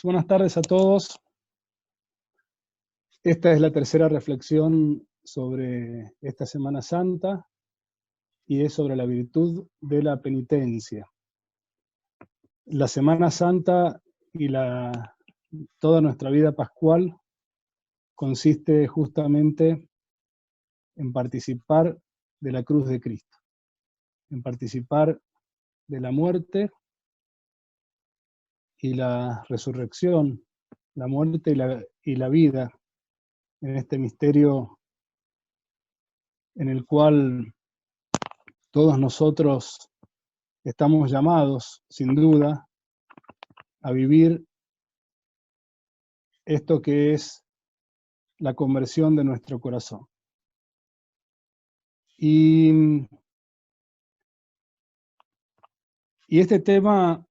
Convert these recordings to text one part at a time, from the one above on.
Buenas tardes a todos. Esta es la tercera reflexión sobre esta Semana Santa y es sobre la virtud de la penitencia. La Semana Santa y toda nuestra vida pascual consiste justamente en participar de la cruz de Cristo, en participar de la muerte y la resurrección, la muerte y la vida, en este misterio en el cual todos nosotros estamos llamados, sin duda, a vivir esto que es la conversión de nuestro corazón. Y este tema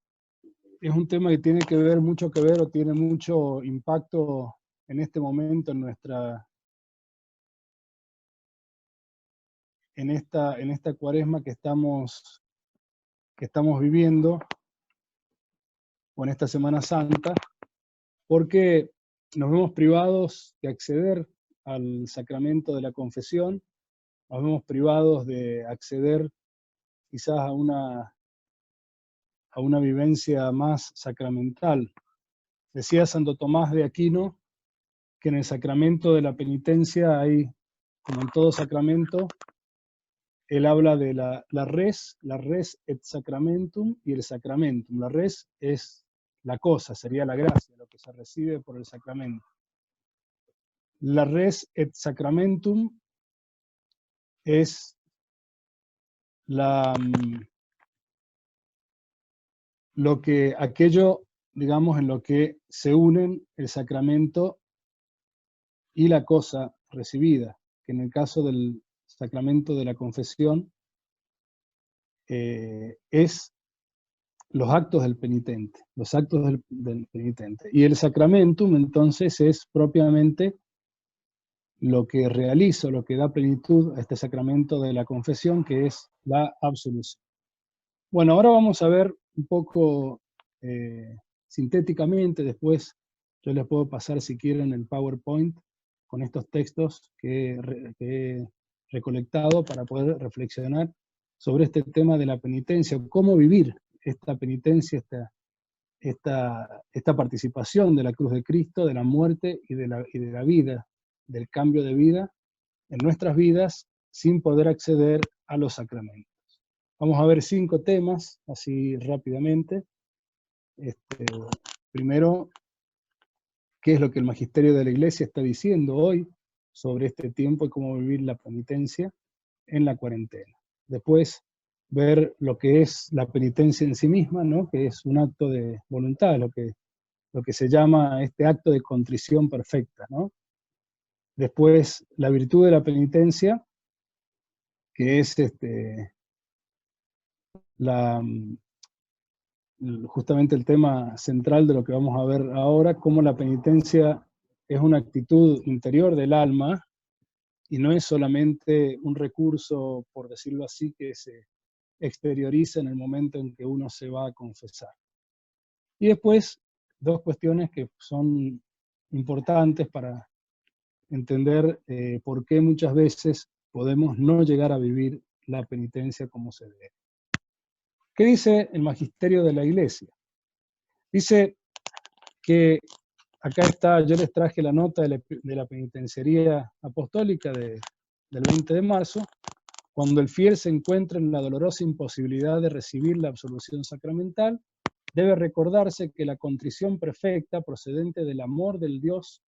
es un tema que tiene mucho que ver o tiene mucho impacto en este momento en esta cuaresma que estamos viviendo, o en esta Semana Santa, porque nos vemos privados de acceder al sacramento de la confesión, nos vemos privados de acceder quizás a una vivencia más sacramental. Decía Santo Tomás de Aquino que en el sacramento de la penitencia hay, como en todo sacramento, él habla de la res et sacramentum y el sacramentum. La res es la cosa, sería la gracia, lo que se recibe por el sacramento. La res et sacramentum es aquello, digamos, en lo que se unen el sacramento y la cosa recibida, que en el caso del sacramento de la confesión es los actos del penitente, los actos del penitente. Y el sacramentum entonces es propiamente lo que realiza, lo que da plenitud a este sacramento de la confesión, que es la absolución. Bueno, ahora vamos a ver un poco sintéticamente, después yo les puedo pasar si quieren el PowerPoint con estos textos que he recolectado para poder reflexionar sobre este tema de la penitencia, cómo vivir esta penitencia, esta participación de la cruz de Cristo, de la muerte y de la vida, del cambio de vida en nuestras vidas sin poder acceder a los sacramentos. Vamos a ver 5 temas, así rápidamente. Primero, ¿qué es lo que el magisterio de la Iglesia está diciendo hoy sobre este tiempo y cómo vivir la penitencia en la cuarentena? Después, ver lo que es la penitencia en sí misma, ¿no? Que es un acto de voluntad, lo que se llama este acto de contrición perfecta, ¿no? Después, la virtud de la penitencia, que es justamente el tema central de lo que vamos a ver ahora, cómo la penitencia es una actitud interior del alma y no es solamente un recurso, por decirlo así, que se exterioriza en el momento en que uno se va a confesar. Y después, 2 cuestiones que son importantes para entender por qué muchas veces podemos no llegar a vivir la penitencia como se debe. ¿Qué dice el magisterio de la Iglesia? Dice que, acá está, yo les traje la nota de la penitenciaría apostólica del 20 de marzo, cuando el fiel se encuentra en la dolorosa imposibilidad de recibir la absolución sacramental, debe recordarse que la contrición perfecta procedente del amor del Dios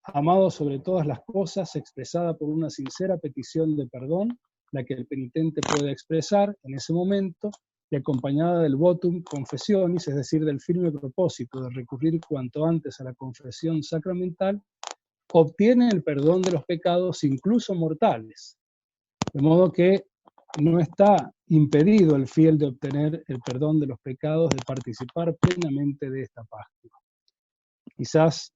amado sobre todas las cosas, expresada por una sincera petición de perdón, la que el penitente puede expresar en ese momento, y acompañada del votum confessionis, es decir, del firme propósito de recurrir cuanto antes a la confesión sacramental, obtiene el perdón de los pecados, incluso mortales. De modo que no está impedido el fiel de obtener el perdón de los pecados, de participar plenamente de esta Pascua. Quizás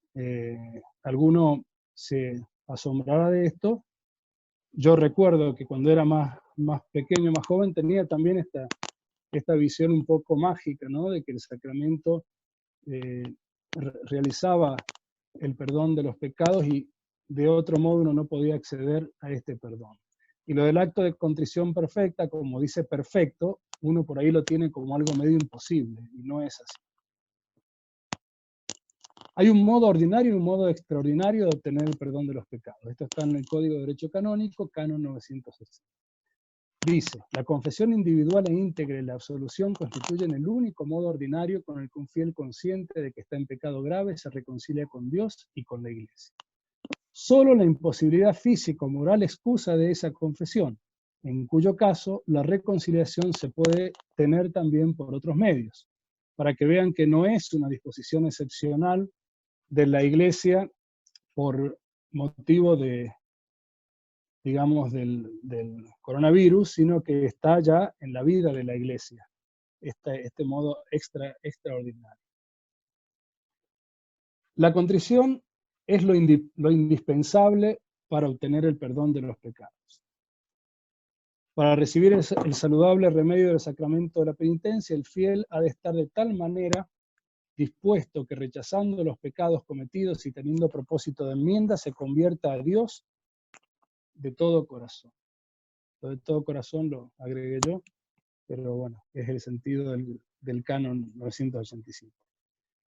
alguno se asombrará de esto. Yo recuerdo que cuando era más pequeño, más joven, tenía también esta visión un poco mágica, ¿no? De que el sacramento realizaba el perdón de los pecados y de otro modo uno no podía acceder a este perdón. Y lo del acto de contrición perfecta, como dice perfecto, uno por ahí lo tiene como algo medio imposible, y no es así. Hay un modo ordinario y un modo extraordinario de obtener el perdón de los pecados. Esto está en el Código de Derecho Canónico, Canon 960. Dice, la confesión individual e íntegra y la absolución constituyen el único modo ordinario con el que un fiel consciente de que está en pecado grave se reconcilia con Dios y con la Iglesia. Solo la imposibilidad física o moral excusa de esa confesión, en cuyo caso la reconciliación se puede tener también por otros medios, para que vean que no es una disposición excepcional de la Iglesia por motivo de, digamos, del coronavirus, sino que está ya en la vida de la Iglesia, este modo extraordinario. La contrición es lo indispensable para obtener el perdón de los pecados. Para recibir el saludable remedio del sacramento de la penitencia, el fiel ha de estar de tal manera dispuesto que, rechazando los pecados cometidos y teniendo propósito de enmienda, se convierta a Dios de todo corazón. Lo de todo corazón lo agregué yo, pero bueno, es el sentido del Canon 985.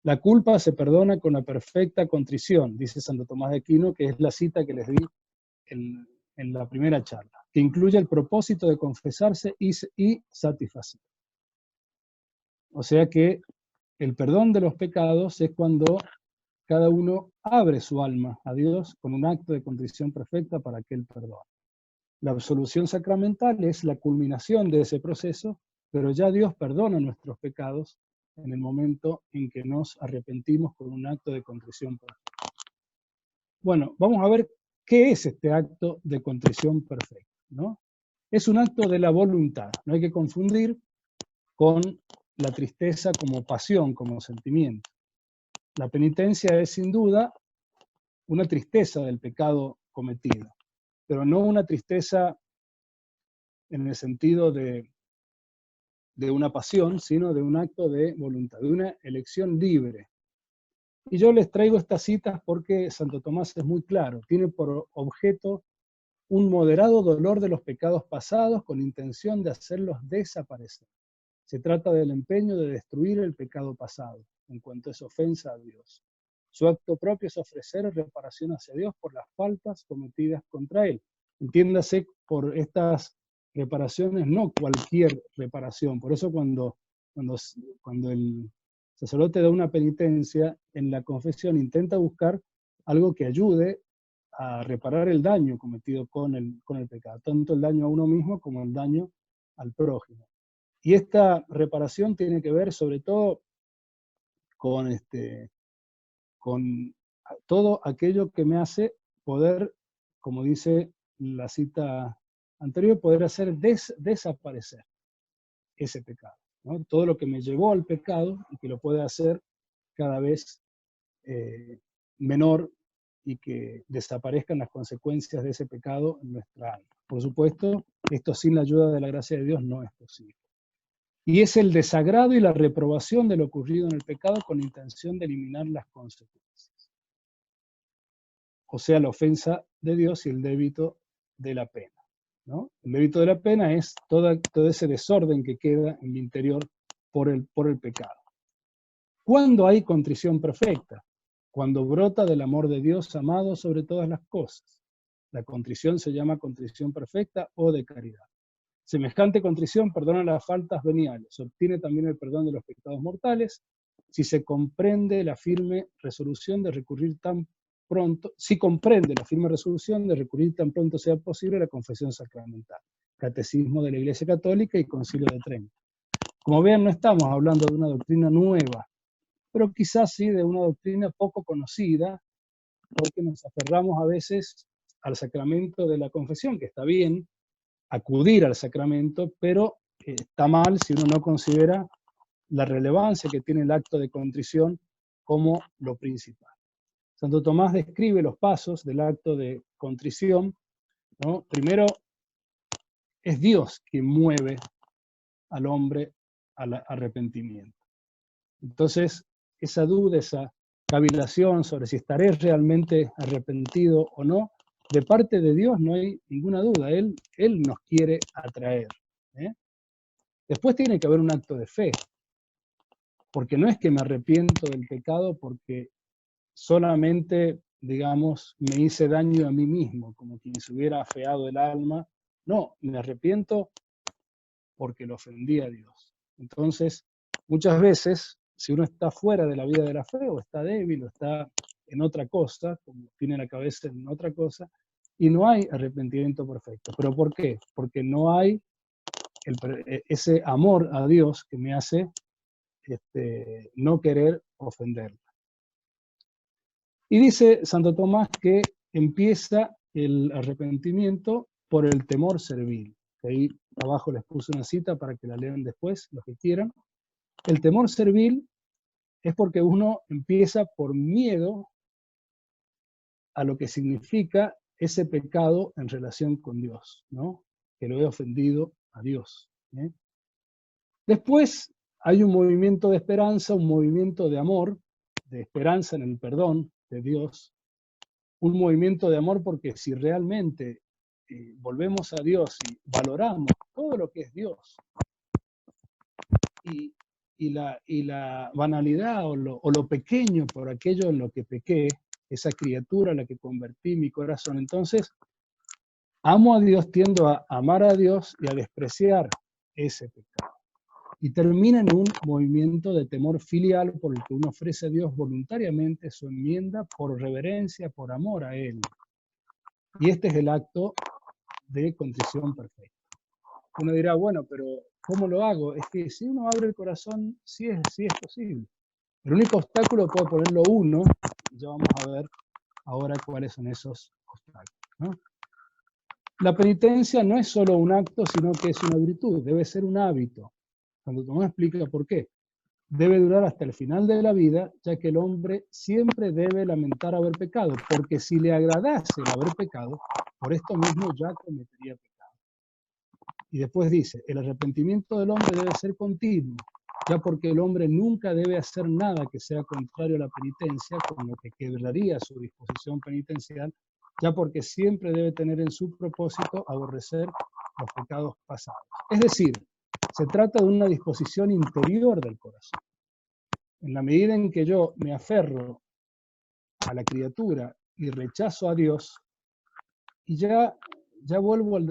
La culpa se perdona con la perfecta contrición, dice Santo Tomás de Aquino, que es la cita que les di en la primera charla, que incluye el propósito de confesarse y satisfacer. O sea que el perdón de los pecados es cuando cada uno abre su alma a Dios con un acto de contrición perfecta para que Él perdone. La absolución sacramental es la culminación de ese proceso, pero ya Dios perdona nuestros pecados en el momento en que nos arrepentimos con un acto de contrición perfecta. Bueno, vamos a ver qué es este acto de contrición perfecta, ¿no? Es un acto de la voluntad, no hay que confundir con la tristeza como pasión, como sentimiento. La penitencia es sin duda una tristeza del pecado cometido, pero no una tristeza en el sentido de una pasión, sino de un acto de voluntad, de una elección libre. Y yo les traigo estas citas porque Santo Tomás es muy claro, tiene por objeto un moderado dolor de los pecados pasados con intención de hacerlos desaparecer. Se trata del empeño de destruir el pecado pasado, en cuanto es ofensa a Dios. Su acto propio es ofrecer reparación hacia Dios por las faltas cometidas contra Él. Entiéndase por estas reparaciones, no cualquier reparación. Por eso cuando el sacerdote da una penitencia, en la confesión intenta buscar algo que ayude a reparar el daño cometido con el pecado, tanto el daño a uno mismo como el daño al prójimo. Y esta reparación tiene que ver sobre todo con todo aquello que me hace poder, como dice la cita anterior, poder hacer desaparecer ese pecado, ¿no? Todo lo que me llevó al pecado y que lo puede hacer cada vez menor y que desaparezcan las consecuencias de ese pecado en nuestra alma. Por supuesto, esto sin la ayuda de la gracia de Dios no es posible. Y es el desagrado y la reprobación de lo ocurrido en el pecado con la intención de eliminar las consecuencias. O sea, la ofensa de Dios y el débito de la pena, ¿no? El débito de la pena es todo ese desorden que queda en el interior por el pecado. ¿Cuándo hay contrición perfecta? Cuando brota del amor de Dios amado sobre todas las cosas. La contrición se llama contrición perfecta o de caridad. Semejante contrición perdona las faltas veniales, obtiene también el perdón de los pecados mortales, si se comprende la firme resolución de recurrir tan pronto, si comprende la firme resolución de recurrir tan pronto sea posible a la confesión sacramental, Catecismo de la Iglesia Católica y Concilio de Trento. Como vean, no estamos hablando de una doctrina nueva, pero quizás sí de una doctrina poco conocida, porque nos aferramos a veces al sacramento de la confesión, que está bien, acudir al sacramento, pero está mal si uno no considera la relevancia que tiene el acto de contrición como lo principal. Santo Tomás describe los pasos del acto de contrición, ¿no? Primero, es Dios quien mueve al hombre al arrepentimiento. Entonces, esa duda, esa cavilación sobre si estaré realmente arrepentido o no, de parte de Dios no hay ninguna duda, Él nos quiere atraer. ¿eh? Después tiene que haber un acto de fe, porque no es que me arrepiento del pecado porque solamente, digamos, me hice daño a mí mismo, como quien se hubiera afeado el alma. No, me arrepiento porque lo ofendí a Dios. Entonces, muchas veces, si uno está fuera de la vida de la fe, o está débil, o está en otra cosa, como tiene la cabeza en otra cosa, y no hay arrepentimiento perfecto. ¿Pero por qué? Porque no hay ese amor a Dios que me hace no querer ofenderlo. Y dice Santo Tomás que empieza el arrepentimiento por el temor servil. Ahí abajo les puse una cita para que la lean después, los que quieran. El temor servil es porque uno empieza por miedo a lo que significa ese pecado en relación con Dios, ¿no? Que lo he ofendido a Dios. ¿eh? Después hay un movimiento de esperanza, un movimiento de amor, de esperanza en el perdón de Dios, un movimiento de amor porque si realmente volvemos a Dios y valoramos todo lo que es Dios y la banalidad o lo pequeño por aquello en lo que pequé, esa criatura a la que convertí mi corazón, entonces amo a Dios, tiendo a amar a Dios y a despreciar ese pecado. Y termina en un movimiento de temor filial por el que uno ofrece a Dios voluntariamente su enmienda por reverencia, por amor a Él. Y este es el acto de contrición perfecta. Uno dirá, bueno, pero ¿cómo lo hago? Es que si uno abre el corazón, sí es posible. El único obstáculo puede ponerlo uno, y ya vamos a ver ahora cuáles son esos obstáculos, ¿no? La penitencia no es solo un acto, sino que es una virtud, debe ser un hábito. Santo Tomás explica por qué. Debe durar hasta el final de la vida, ya que el hombre siempre debe lamentar haber pecado, porque si le agradase el haber pecado, por esto mismo ya cometería pecado. Y después dice, el arrepentimiento del hombre debe ser continuo, ya porque el hombre nunca debe hacer nada que sea contrario a la penitencia, con lo que quebraría su disposición penitencial, ya porque siempre debe tener en su propósito aborrecer los pecados pasados. Es decir, se trata de una disposición interior del corazón. En la medida en que yo me aferro a la criatura y rechazo a Dios, y ya vuelvo al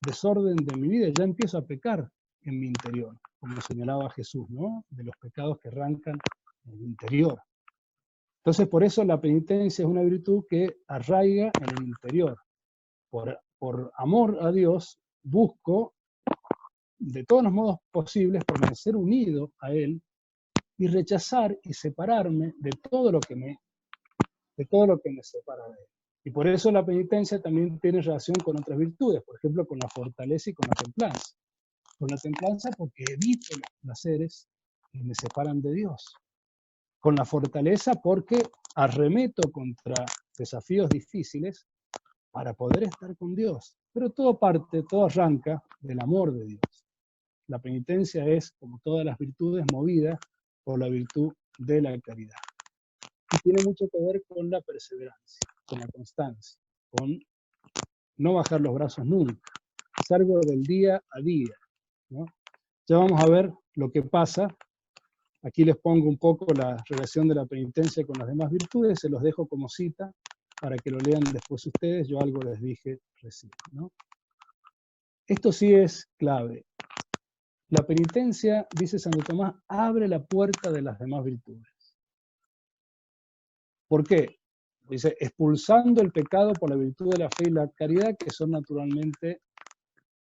desorden de mi vida, ya empiezo a pecar en mi interior, como señalaba Jesús, ¿no? De los pecados que arrancan en el interior. Entonces, por eso la penitencia es una virtud que arraiga en el interior. Por amor a Dios, busco de todos los modos posibles permanecer unido a Él y rechazar y separarme de todo lo que me separa de Él. Y por eso la penitencia también tiene relación con otras virtudes, por ejemplo, con la fortaleza y con la templanza. Con la templanza porque evito los placeres que me separan de Dios. Con la fortaleza porque arremeto contra desafíos difíciles para poder estar con Dios. Pero todo arranca del amor de Dios. La penitencia es, como todas las virtudes, movida por la virtud de la caridad. Y tiene mucho que ver con la perseverancia, con la constancia, con no bajar los brazos nunca. Es algo del día a día, ¿no? Ya vamos a ver lo que pasa. Aquí les pongo un poco la relación de la penitencia con las demás virtudes, se los dejo como cita para que lo lean después ustedes, yo algo les dije recién, ¿no? Esto sí es clave. La penitencia, dice Santo Tomás, abre la puerta de las demás virtudes. ¿Por qué? Dice, expulsando el pecado por la virtud de la fe y la caridad, que son naturalmente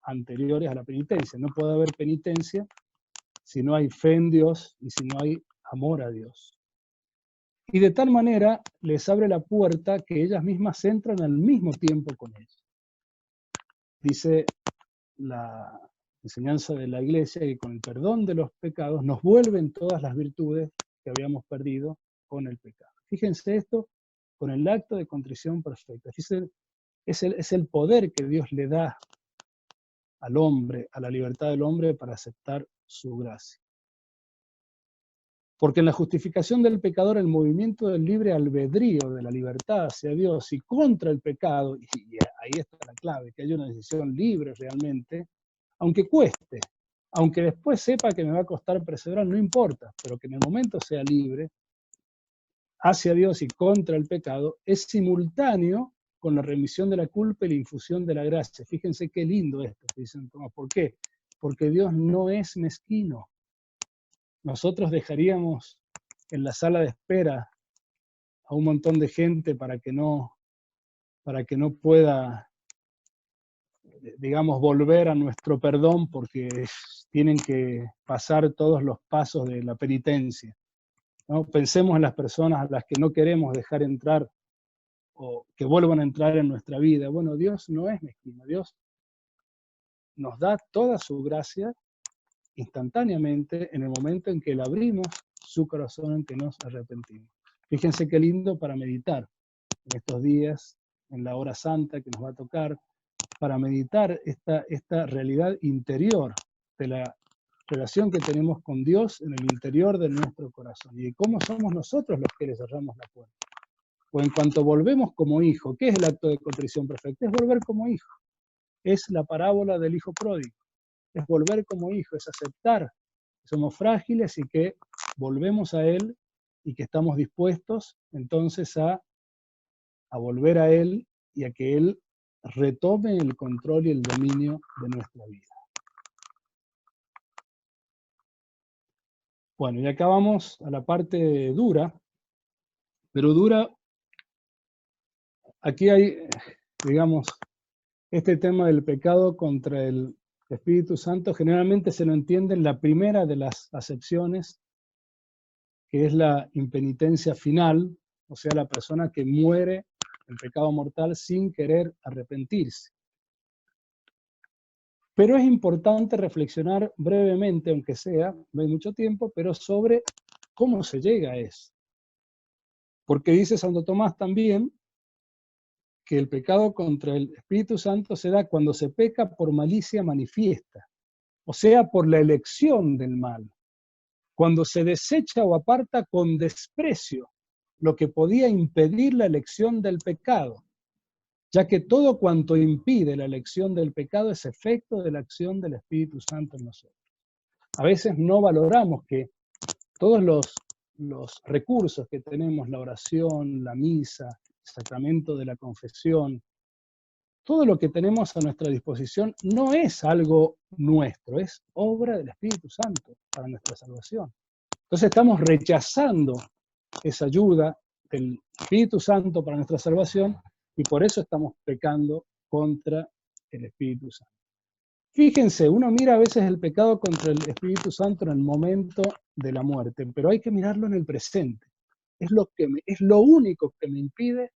anteriores a la penitencia. No puede haber penitencia si no hay fe en Dios y si no hay amor a Dios. Y de tal manera les abre la puerta que ellas mismas entran al mismo tiempo con ellos. Dice la enseñanza de la Iglesia que con el perdón de los pecados nos vuelven todas las virtudes que habíamos perdido con el pecado. Fíjense esto con el acto de contrición perfecta. Fíjense, es el poder que Dios le da al hombre, a la libertad del hombre para aceptar su gracia. Porque en la justificación del pecador, el movimiento del libre albedrío, de la libertad hacia Dios y contra el pecado, y ahí está la clave, que haya una decisión libre realmente, aunque cueste, aunque después sepa que me va a costar perseverar, no importa, pero que en el momento sea libre, hacia Dios y contra el pecado, es simultáneo con la remisión de la culpa y la infusión de la gracia. Fíjense qué lindo esto, dicen Tomás. ¿Por qué? Porque Dios no es mezquino. Nosotros dejaríamos en la sala de espera a un montón de gente para que no pueda, digamos, volver a nuestro perdón porque tienen que pasar todos los pasos de la penitencia, ¿no? Pensemos en las personas a las que no queremos dejar entrar o que vuelvan a entrar en nuestra vida. Bueno, Dios no es mezquino. Dios nos da toda su gracia instantáneamente en el momento en que le abrimos su corazón, en que nos arrepentimos. Fíjense qué lindo para meditar en estos días, en la hora santa que nos va a tocar, para meditar esta realidad interior de la relación que tenemos con Dios en el interior de nuestro corazón y de cómo somos nosotros los que le cerramos la puerta. O en cuanto volvemos como hijo, ¿qué es el acto de contrición perfecta? Es volver como hijo. Es la parábola del hijo pródigo. Es volver como hijo, es aceptar que somos frágiles y que volvemos a Él y que estamos dispuestos entonces a volver a Él y a que Él retome el control y el dominio de nuestra vida. Bueno, y acá vamos a la parte dura, pero dura, aquí hay, digamos, este tema del pecado contra el Espíritu Santo, generalmente se lo entiende en la primera de las acepciones, que es la impenitencia final, o sea, la persona que muere en pecado mortal sin querer arrepentirse. Pero es importante reflexionar brevemente, aunque sea, no hay mucho tiempo, pero sobre cómo se llega a eso. Porque dice Santo Tomás también que el pecado contra el Espíritu Santo se da cuando se peca por malicia manifiesta, o sea, por la elección del mal, cuando se desecha o aparta con desprecio lo que podía impedir la elección del pecado, ya que todo cuanto impide la elección del pecado es efecto de la acción del Espíritu Santo en nosotros. A veces no valoramos que todos los recursos que tenemos, la oración, la misa, el sacramento de la confesión, todo lo que tenemos a nuestra disposición no es algo nuestro, es obra del Espíritu Santo para nuestra salvación. Entonces estamos rechazando esa ayuda del Espíritu Santo para nuestra salvación y por eso estamos pecando contra el Espíritu Santo. Fíjense, uno mira a veces el pecado contra el Espíritu Santo en el momento de la muerte, pero hay que mirarlo en el presente. Es lo único que me impide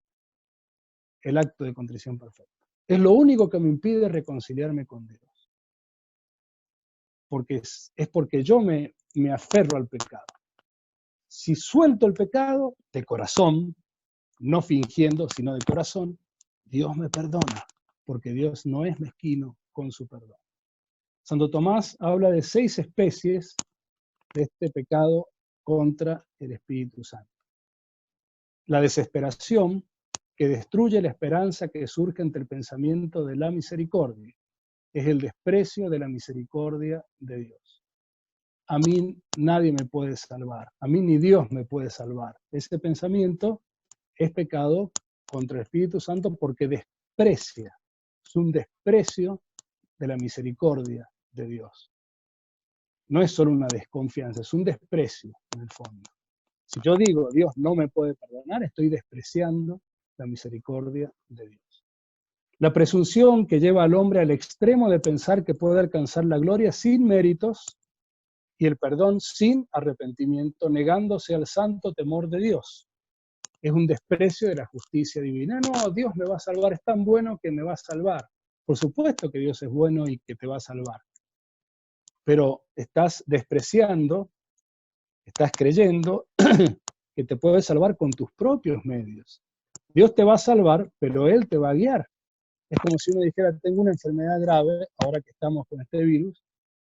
el acto de contrición perfecta. Es lo único que me impide reconciliarme con Dios. Porque es porque yo me aferro al pecado. Si suelto el pecado de corazón, no fingiendo, sino de corazón, Dios me perdona, porque Dios no es mezquino con su perdón. Santo Tomás habla de 6 especies de este pecado contra el Espíritu Santo. La desesperación, que destruye la esperanza que surge ante el pensamiento de la misericordia, es el desprecio de la misericordia de Dios. A mí nadie me puede salvar, a mí ni Dios me puede salvar. Ese pensamiento es pecado contra el Espíritu Santo porque desprecia, es un desprecio de la misericordia de Dios. No es solo una desconfianza, es un desprecio en el fondo. Si yo digo Dios no me puede perdonar, estoy despreciando la misericordia de Dios. La presunción que lleva al hombre al extremo de pensar que puede alcanzar la gloria sin méritos y el perdón sin arrepentimiento, negándose al santo temor de Dios. Es un desprecio de la justicia divina. No, Dios me va a salvar, es tan bueno que me va a salvar. Por supuesto que Dios es bueno y que te va a salvar. Pero estás despreciando, estás creyendo que te puede salvar con tus propios medios. Dios te va a salvar, pero Él te va a guiar. Es como si uno dijera, tengo una enfermedad grave, ahora que estamos con este virus.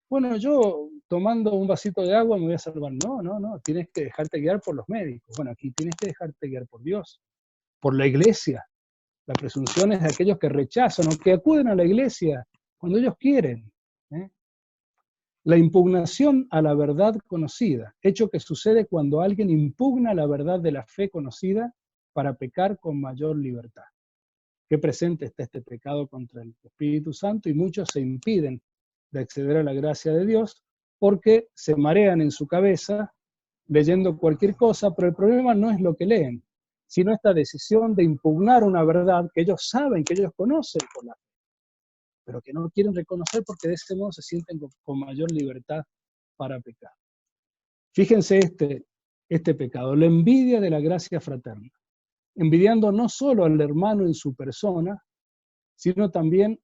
Bueno, yo tomando un vasito de agua me voy a salvar. No, no, no, tienes que dejarte guiar por los médicos. Bueno, aquí tienes que dejarte guiar por Dios, por la iglesia. La presunción es de aquellos que rechazan o que acuden a la iglesia cuando ellos quieren. ¿eh? La impugnación a la verdad conocida, hecho que sucede cuando alguien impugna la verdad de la fe conocida para pecar con mayor libertad. Qué presente está este pecado contra el Espíritu Santo, y muchos se impiden de acceder a la gracia de Dios porque se marean en su cabeza leyendo cualquier cosa, pero el problema no es lo que leen, sino esta decisión de impugnar una verdad que ellos saben, que ellos conocen por la fe, pero que no quieren reconocer porque de ese modo se sienten con mayor libertad para pecar. Fíjense este pecado, la envidia de la gracia fraterna, envidiando no solo al hermano en su persona, sino también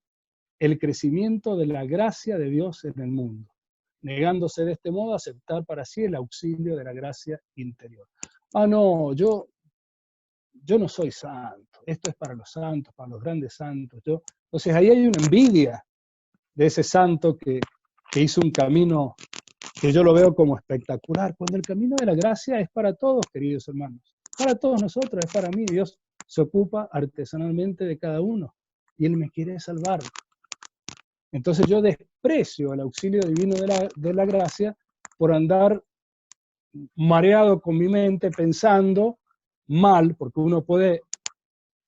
el crecimiento de la gracia de Dios en el mundo, negándose de este modo a aceptar para sí el auxilio de la gracia interior. Ah, no, yo no soy santo, esto es para los santos, para los grandes santos. Entonces ahí hay una envidia de ese santo que hizo un camino que yo lo veo como espectacular, cuando el camino de la gracia es para todos, queridos hermanos, para todos nosotros, es para mí. Dios se ocupa artesanalmente de cada uno y Él me quiere salvar. Entonces yo desprecio el auxilio divino de la gracia por andar mareado con mi mente, pensando mal, porque uno puede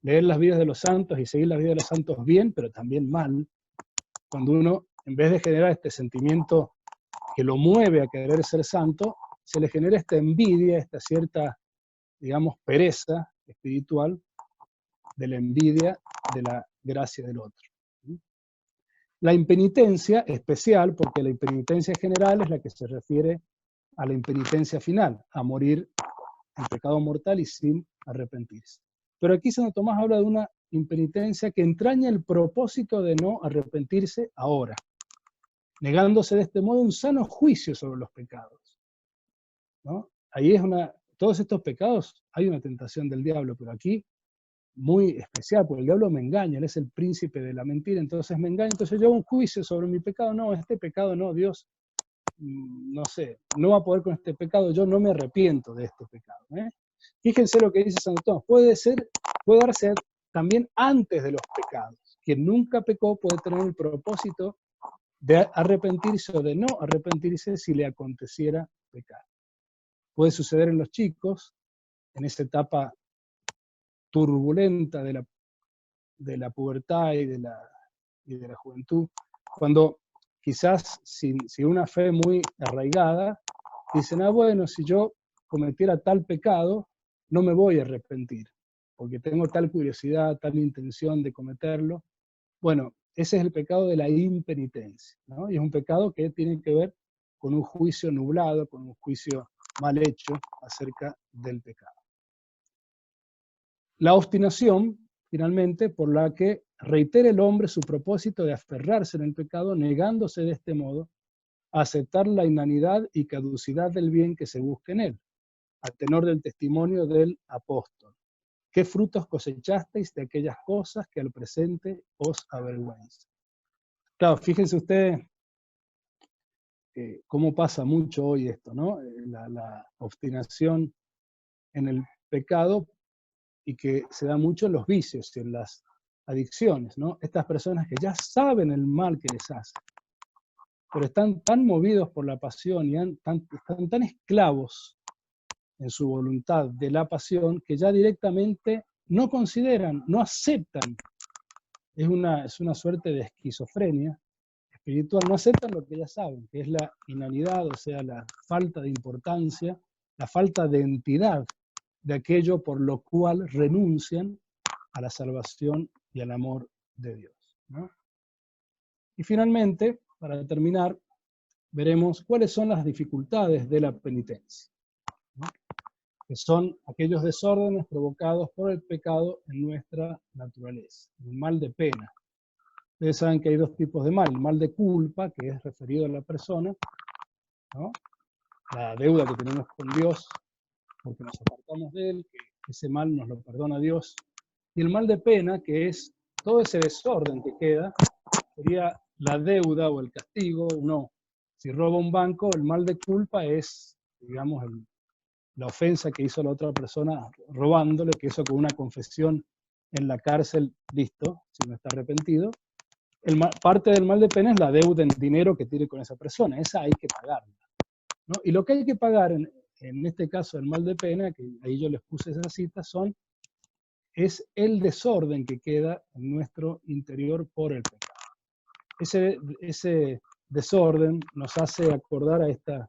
leer las vidas de los santos y seguir las vidas de los santos bien, pero también mal, cuando uno, en vez de generar este sentimiento que lo mueve a querer ser santo, se le genera esta envidia, esta cierta, digamos, pereza espiritual de la envidia de la gracia del otro. La impenitencia especial, porque la impenitencia general es la que se refiere a la impenitencia final, a morir en pecado mortal y sin arrepentirse. Pero aquí Santo Tomás habla de una impenitencia que entraña el propósito de no arrepentirse ahora, negándose de este modo un sano juicio sobre los pecados, ¿no? Ahí todos estos pecados hay una tentación del diablo, pero aquí muy especial, porque el diablo me engaña, él es el príncipe de la mentira, entonces me engaña, entonces yo hago un juicio sobre mi pecado, no, este pecado no, Dios, no sé, no va a poder con este pecado, yo no me arrepiento de este pecado. Fíjense lo que dice Santo Tomás, puede darse también antes de los pecados. Quien nunca pecó puede tener el propósito de arrepentirse o de no arrepentirse si le aconteciera pecar. Puede suceder en los chicos, en esa etapa turbulenta de la pubertad y de la juventud, cuando quizás sin una fe muy arraigada, dicen, bueno, si yo cometiera tal pecado, no me voy a arrepentir, porque tengo tal curiosidad, tal intención de cometerlo. Bueno, ese es el pecado de la impenitencia, ¿no? Y es un pecado que tiene que ver con un juicio nublado, con un juicio mal hecho acerca del pecado. La obstinación, finalmente, por la que reitera el hombre su propósito de aferrarse en el pecado, negándose de este modo a aceptar la inanidad y caducidad del bien que se busca en él, a tenor del testimonio del apóstol. ¿Qué frutos cosechasteis de aquellas cosas que al presente os avergüenzan? Claro, fíjense ustedes cómo pasa mucho hoy esto, ¿no? La obstinación en el pecado, y que se da mucho en los vicios y en las adicciones, ¿no? Estas personas que ya saben el mal que les hace, pero están tan movidos por la pasión y están tan esclavos en su voluntad de la pasión que ya directamente no consideran, no aceptan. Es una suerte de esquizofrenia espiritual, no aceptan lo que ya saben, que es la inanidad, o sea, la falta de importancia, la falta de entidad de aquello por lo cual renuncian a la salvación y al amor de Dios, ¿no? Y finalmente, para terminar, veremos cuáles son las dificultades de la penitencia, ¿no? Que son aquellos desórdenes provocados por el pecado en nuestra naturaleza, el mal de pena. Ustedes saben que hay dos tipos de mal, el mal de culpa, que es referido a la persona, ¿no? La deuda que tenemos con Dios, porque nos apartamos de Él, que ese mal nos lo perdona Dios. Y el mal de pena, que es todo ese desorden que queda, sería la deuda o el castigo. Uno Si roba un banco, el mal de culpa es, digamos, la ofensa que hizo la otra persona robándole, que hizo con una confesión en la cárcel, listo, si no está arrepentido. Parte del mal de pena es la deuda en dinero que tiene con esa persona, esa hay que pagarla, ¿no? Y lo que hay que pagar en este caso del mal de pena, que ahí yo les puse esa cita, es el desorden que queda en nuestro interior por el pecado. Ese desorden nos hace acordar a esta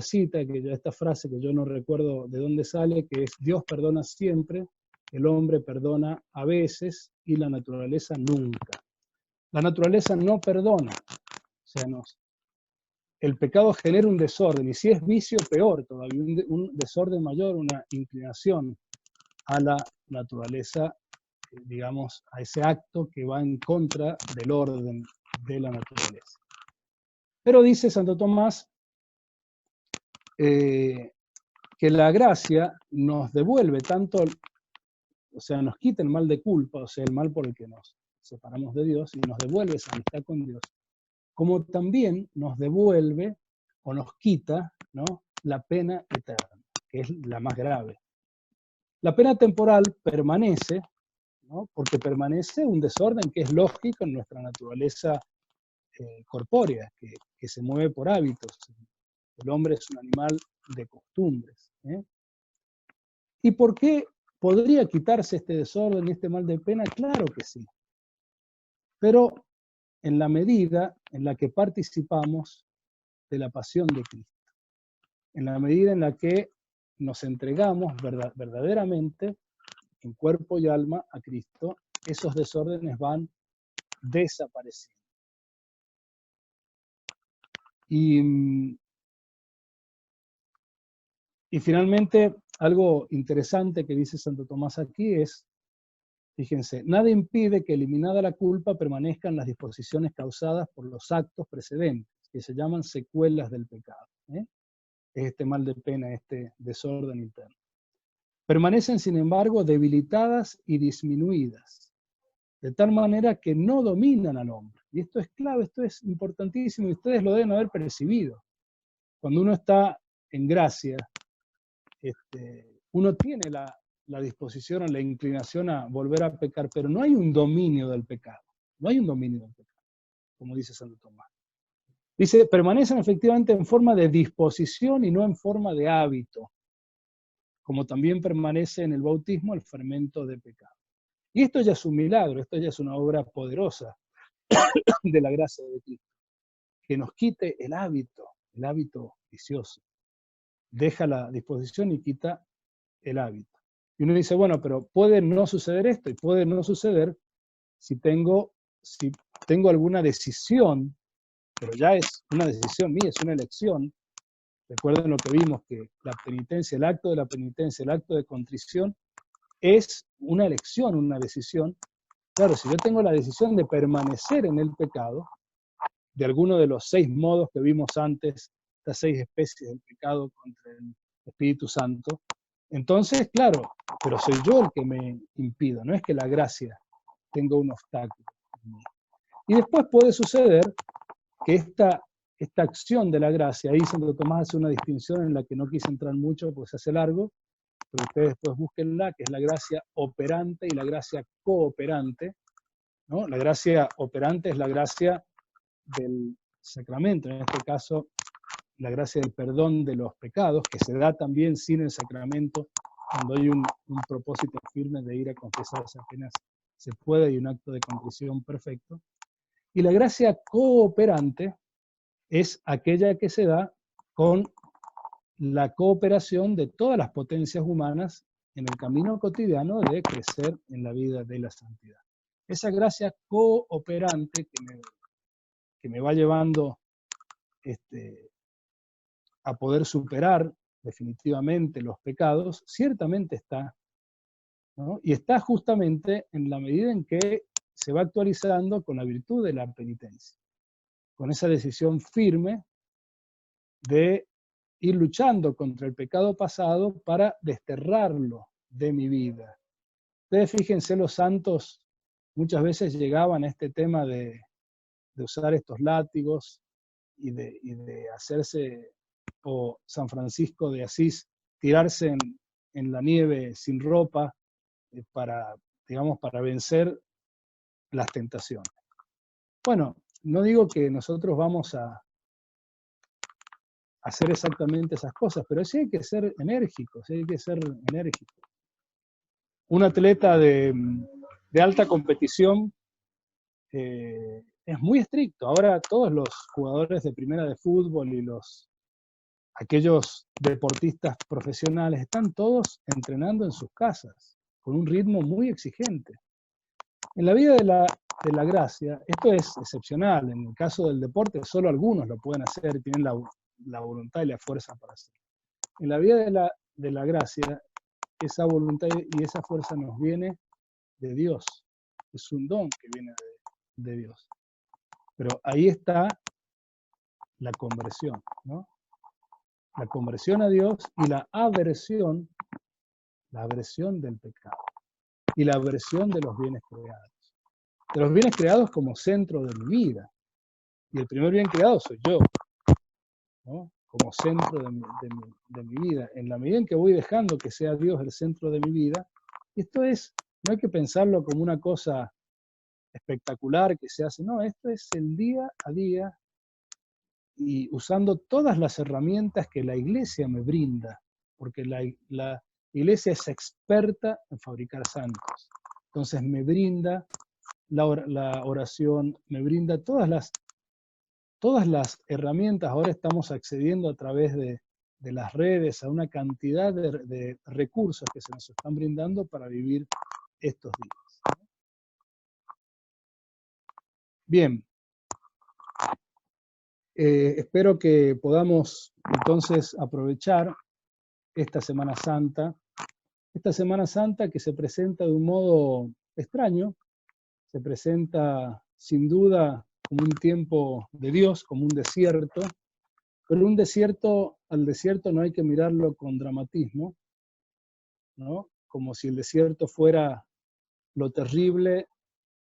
cita, a esta frase que yo no recuerdo de dónde sale, que es: Dios perdona siempre, el hombre perdona a veces y la naturaleza nunca. La naturaleza no perdona, o sea, el pecado genera un desorden, y si es vicio, peor todavía, un desorden mayor, una inclinación a la naturaleza, digamos, a ese acto que va en contra del orden de la naturaleza. Pero dice Santo Tomás que la gracia nos devuelve tanto, o sea, nos quita el mal de culpa, o sea, el mal por el que nos separamos de Dios, y nos devuelve esa amistad con Dios, como también nos devuelve o nos quita, ¿no?, la pena eterna, que es la más grave. La pena temporal permanece, ¿no?, porque permanece un desorden que es lógico en nuestra naturaleza corpórea, que se mueve por hábitos. El hombre es un animal de costumbres, ¿eh? ¿Y por qué podría quitarse este desorden y este mal de pena? Claro que sí. Pero en la medida en la que participamos de la pasión de Cristo, en la medida en la que nos entregamos verdaderamente en cuerpo y alma a Cristo, esos desórdenes van desapareciendo. Y finalmente, algo interesante que dice Santo Tomás aquí es, fíjense, nada impide que, eliminada la culpa, permanezcan las disposiciones causadas por los actos precedentes, que se llaman secuelas del pecado, ¿eh? Este mal de pena, este desorden interno. Permanecen, sin embargo, debilitadas y disminuidas, de tal manera que no dominan al hombre. Y esto es clave, esto es importantísimo, y ustedes lo deben haber percibido. Cuando uno está en gracia, uno tiene la disposición o la inclinación a volver a pecar, pero no hay un dominio del pecado. No hay un dominio del pecado, como dice Santo Tomás. Dice, permanecen efectivamente en forma de disposición y no en forma de hábito, como también permanece en el bautismo el fermento de pecado. Y esto ya es un milagro, esto ya es una obra poderosa de la gracia de Cristo, que nos quite el hábito vicioso. Deja la disposición y quita el hábito. Y uno dice, bueno, pero puede no suceder esto, y puede no suceder si tengo alguna decisión, pero ya es una decisión mía, es una elección. Recuerden lo que vimos, que la penitencia, el acto de la penitencia, el acto de contrición, es una elección, una decisión. Claro, si yo tengo la decisión de permanecer en el pecado, de alguno de los 6 modos que vimos antes, estas 6 especies del pecado contra el Espíritu Santo, entonces, claro, pero soy yo el que me impido, no es que la gracia tenga un obstáculo. Y después puede suceder que esta acción de la gracia, ahí Santo Tomás hace una distinción en la que no quise entrar mucho porque se hace largo, pero ustedes después búsquenla, que es la gracia operante y la gracia cooperante, ¿no? La gracia operante es la gracia del sacramento, en este caso la gracia del perdón de los pecados, que se da también sin el sacramento, cuando hay un propósito firme de ir a confesarse apenas se puede, y un acto de contrición perfecto. Y la gracia cooperante es aquella que se da con la cooperación de todas las potencias humanas en el camino cotidiano de crecer en la vida de la santidad. Esa gracia cooperante que me va llevando a poder superar definitivamente los pecados, ciertamente está, ¿no? Y está justamente en la medida en que se va actualizando con la virtud de la penitencia, con esa decisión firme de ir luchando contra el pecado pasado para desterrarlo de mi vida. Ustedes fíjense, los santos muchas veces llegaban a este tema de usar estos látigos y de hacerse, o San Francisco de Asís, tirarse en la nieve sin ropa para, digamos, para vencer las tentaciones. Bueno, no digo que nosotros vamos a hacer exactamente esas cosas, pero sí hay que ser enérgicos, sí hay que ser enérgicos. Un atleta de alta competición es muy estricto. Ahora todos los jugadores de primera de fútbol y aquellos deportistas profesionales están todos entrenando en sus casas, con un ritmo muy exigente. En la vida de la gracia, esto es excepcional. En el caso del deporte, solo algunos lo pueden hacer, tienen la voluntad y la fuerza para hacerlo. En la vida de la gracia, esa voluntad y esa fuerza nos viene de Dios. Es un don que viene de Dios. Pero ahí está la conversión, ¿no? La conversión a Dios y la aversión del pecado y la aversión de los bienes creados. De los bienes creados como centro de mi vida. Y el primer bien creado soy yo, ¿no? Como centro de mi vida. En la medida en que voy dejando que sea Dios el centro de mi vida, esto no hay que pensarlo como una cosa espectacular que se hace, no, esto es el día a día y usando todas las herramientas que la iglesia me brinda, porque la iglesia es experta en fabricar santos. Entonces me brinda la oración, me brinda todas las herramientas. Ahora estamos accediendo a través de las redes a una cantidad de recursos que se nos están brindando para vivir estos días. Bien, espero que podamos entonces aprovechar esta Semana Santa que se presenta de un modo extraño, se presenta sin duda como un tiempo de Dios, como un desierto, pero al desierto no hay que mirarlo con dramatismo, ¿no? Como si el desierto fuera lo terrible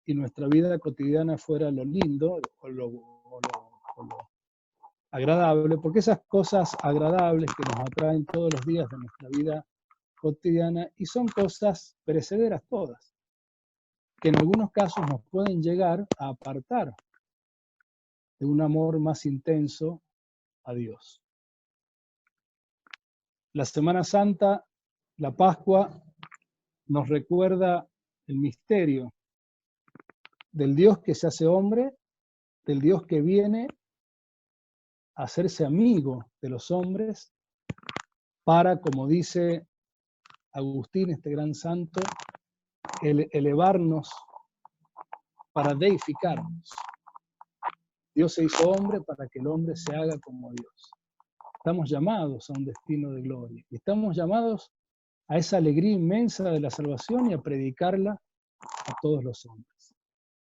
y nuestra vida cotidiana fuera lo lindo o lo agradable, porque esas cosas agradables que nos atraen todos los días de nuestra vida cotidiana, y son cosas perecederas todas, que en algunos casos nos pueden llegar a apartar de un amor más intenso a Dios. La Semana Santa, la Pascua, nos recuerda el misterio del Dios que se hace hombre, del Dios que viene a hacerse amigo de los hombres para, como dice Agustín, este gran santo, elevarnos, para deificarnos. Dios se hizo hombre para que el hombre se haga como Dios. Estamos llamados a un destino de gloria. Y estamos llamados a esa alegría inmensa de la salvación y a predicarla a todos los hombres.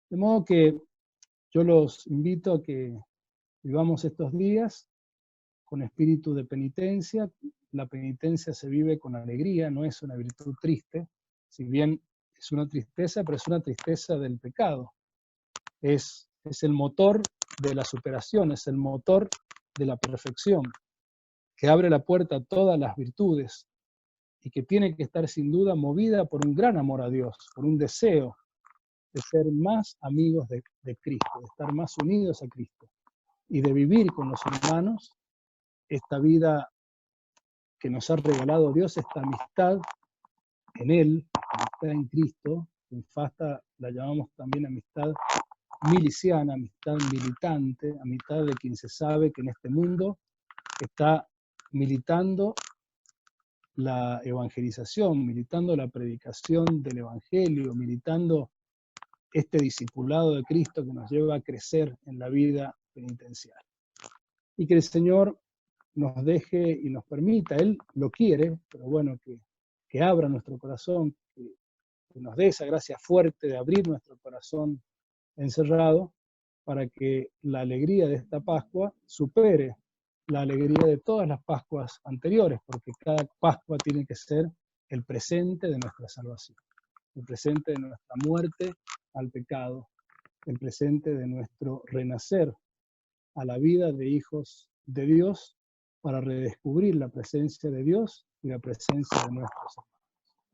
De modo que yo los invito a que vivamos estos días con espíritu de penitencia. La penitencia se vive con alegría, no es una virtud triste, si bien es una tristeza, pero es una tristeza del pecado. Es el motor de la superación, es el motor de la perfección, que abre la puerta a todas las virtudes y que tiene que estar sin duda movida por un gran amor a Dios, por un deseo de ser más amigos de Cristo, de estar más unidos a Cristo y de vivir con los hermanos esta vida que nos ha regalado Dios, esta amistad en Él, amistad en Cristo. En Fasta la llamamos también amistad miliciana, amistad militante, amistad de quien se sabe que en este mundo está militando la evangelización, militando la predicación del Evangelio, militando este discipulado de Cristo que nos lleva a crecer en la vida penitencial. Y que el Señor nos deje y nos permita, Él lo quiere, pero bueno, que abra nuestro corazón, que nos dé esa gracia fuerte de abrir nuestro corazón encerrado, para que la alegría de esta Pascua supere la alegría de todas las Pascuas anteriores, porque cada Pascua tiene que ser el presente de nuestra salvación, el presente de nuestra muerte al pecado, el presente de nuestro renacer a la vida de hijos de Dios para redescubrir la presencia de Dios y la presencia de nuestro Señor.